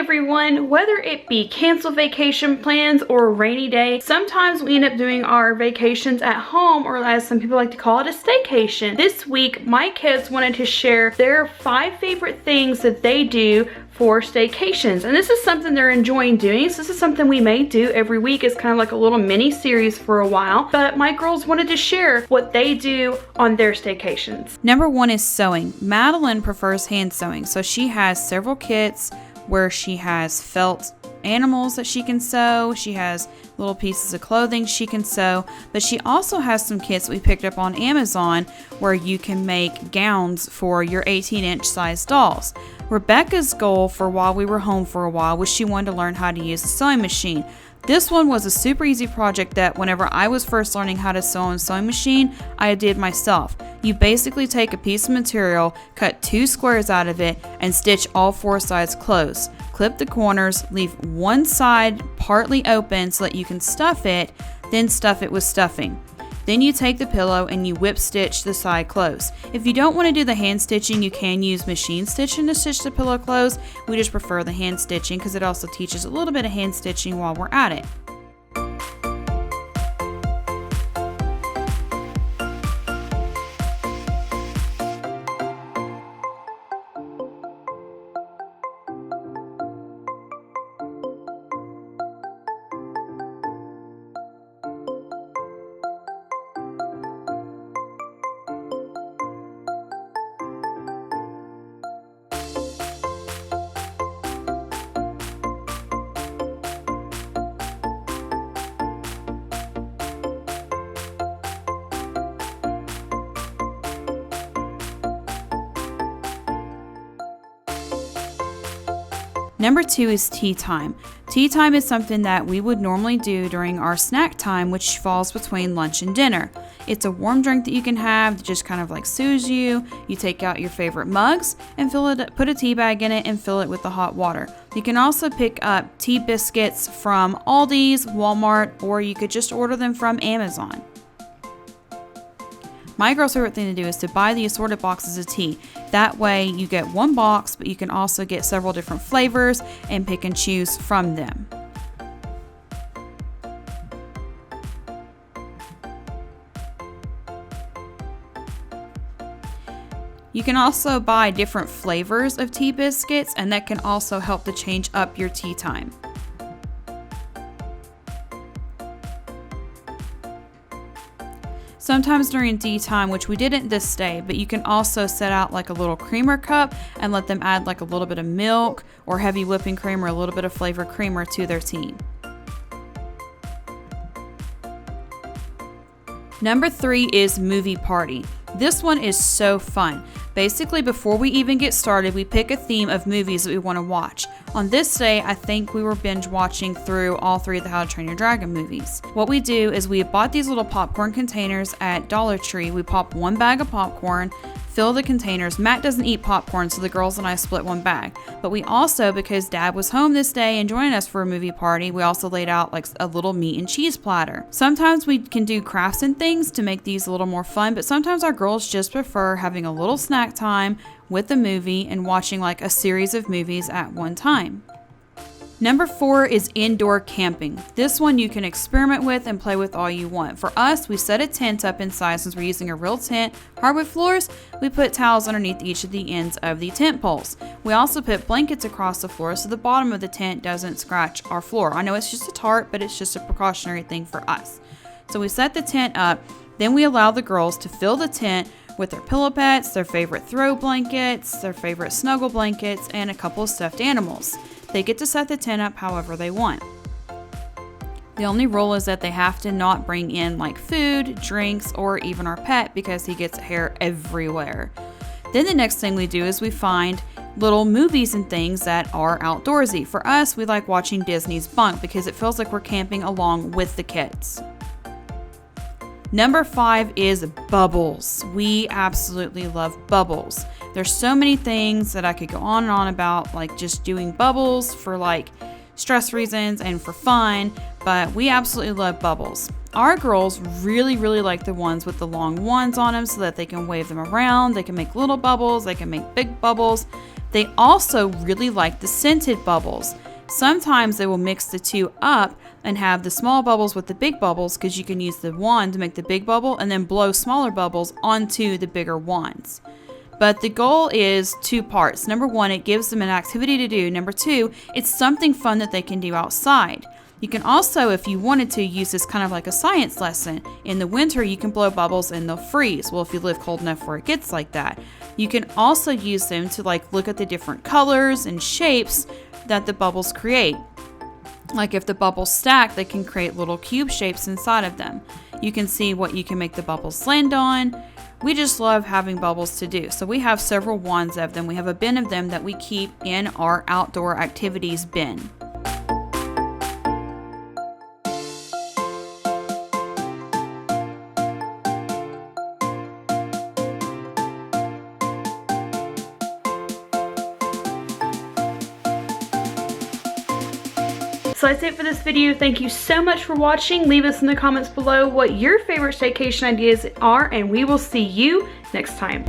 everyone, whether it be canceled vacation plans or a rainy day, sometimes we end up doing our vacations at home, or as some people like to call it, a staycation. This week, my kids wanted to share their 5 favorite things that they do for staycations, and this is something they're enjoying doing, so this is something we may do every week. It's kind of like a little mini series for a while, but my girls wanted to share what they do on their staycations. Number 1 is sewing. Madeline prefers hand sewing, so she has several kits where she has felt animals that she can sew. She has little pieces of clothing she can sew, but she also has some kits we picked up on Amazon where you can make gowns for your 18-inch size dolls. Rebecca's goal for while we were home for a while was she wanted to learn how to use a sewing machine. This one was a super easy project that whenever I was first learning how to sew on a sewing machine, I did myself. You basically take a piece of material, cut 2 squares out of it, and stitch all 4 sides closed. Clip the corners, leave one side partly open so that you can stuff it, then stuff it with stuffing. Then you take the pillow and you whip stitch the side closed. If you don't want to do the hand stitching, you can use machine stitching to stitch the pillow closed. We just prefer the hand stitching because it also teaches a little bit of hand stitching while we're at it. Number 2 is tea time. Tea time is something that we would normally do during our snack time, which falls between lunch and dinner. It's a warm drink that you can have that just kind of like soothes you. You take out your favorite mugs and put a tea bag in it and fill it with the hot water. You can also pick up tea biscuits from Aldi's, Walmart, or you could just order them from Amazon. My girl's favorite thing to do is to buy the assorted boxes of tea. That way you get one box, but you can also get several different flavors and pick and choose from them. You can also buy different flavors of tea biscuits, and that can also help to change up your tea time. Sometimes during tea time, which we didn't this day, but you can also set out like a little creamer cup and let them add like a little bit of milk or heavy whipping cream or a little bit of flavored creamer to their tea. Number 3 is movie party. This one is so fun. Basically, before we even get started, we pick a theme of movies that we want to watch. On this day, I think we were binge watching through all 3 of the How to Train Your Dragon movies. What we do is we bought these little popcorn containers at Dollar Tree. We pop 1 bag of popcorn, fill the containers. Matt doesn't eat popcorn, so the girls and I split 1 bag. But we also, because Dad was home this day and joining us for a movie party, we also laid out like a little meat and cheese platter. Sometimes we can do crafts and things to make these a little more fun, but sometimes our girls just prefer having a little snack time with the movie and watching like a series of movies at one time. Number 4 is indoor camping. This one you can experiment with and play with all you want. For us, we set a tent up inside. Since we're using a real tent, hardwood floors, we put towels underneath each of the ends of the tent poles. We also put blankets across the floor so the bottom of the tent doesn't scratch our floor. I know it's just a tarp, but it's just a precautionary thing for us. So we set the tent up, then we allow the girls to fill the tent with their pillow pets, their favorite throw blankets, their favorite snuggle blankets, and a couple of stuffed animals. They get to set the tent up however they want. The only rule is that they have to not bring in like food, drinks, or even our pet because he gets hair everywhere. Then the next thing we do is we find little movies and things that are outdoorsy. For us, we like watching Disney's Bunk because it feels like we're camping along with the kids. Number 5 is bubbles. We absolutely love bubbles. There's so many things that I could go on and on about, like just doing bubbles for like stress reasons and for fun, but we absolutely love bubbles. Our girls really like the ones with the long wands on them so that they can wave them around. They can make little bubbles, they can make big bubbles. They also really like the scented bubbles. Sometimes they will mix the two up and have the small bubbles with the big bubbles, because you can use the wand to make the big bubble and then blow smaller bubbles onto the bigger wands. But the goal is 2 parts. Number 1, it gives them an activity to do. Number 2, it's something fun that they can do outside. You can also, if you wanted to, use this kind of like a science lesson. In the winter, you can blow bubbles and they'll freeze. Well, if you live cold enough where it gets like that. You can also use them to like look at the different colors and shapes that the bubbles create. Like if the bubbles stack, they can create little cube shapes inside of them. You can see what you can make the bubbles land on. We just love having bubbles to do. So we have several wands of them. We have a bin of them that we keep in our outdoor activities bin. So that's it for this video. Thank you so much for watching. Leave us in the comments below what your favorite staycation ideas are, and we will see you next time.